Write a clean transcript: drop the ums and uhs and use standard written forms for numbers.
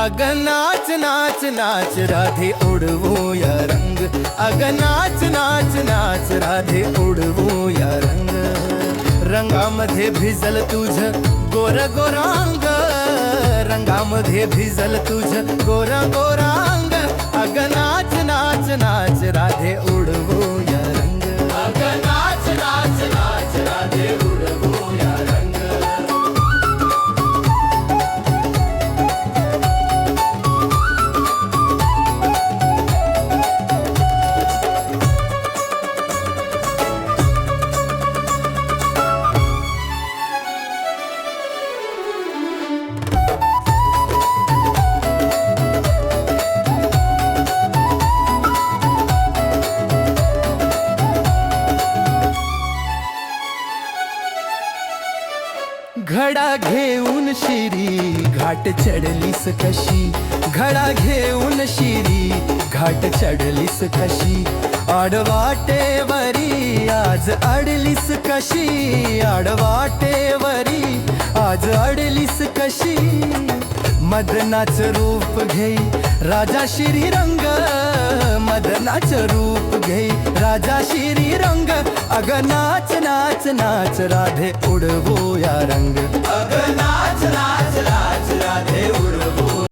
अग नाच नाच नाच राधे उडवूया रंग, अग नाच नाच नाच राधे उडवूया रंग. रंगामध्ये भिजल तुझ गोर गोरांग, रंगामध्ये भिजल तुझ गोर गोरांग. अग नाच नाच नाच राधे उडवूया रंग, अग नाच नाच नाच राधे उडवूया रंग. घडा घेऊन शिरी घाट चढलीस कशी, घडा घेऊन शिरी घाट चढलीस कशी. आडवाटेवरी आज अडलीस कशी, आडवाटेवरी आज अडलीस कशी. मदनाचं रूप घेई राजा श्रीरंग, मदनाचं रूप घेई राजा श्रीरंग. अग नाच नाच नाच राधे उडवूया रंग, अग नाच नाच नाच राधे उडवूया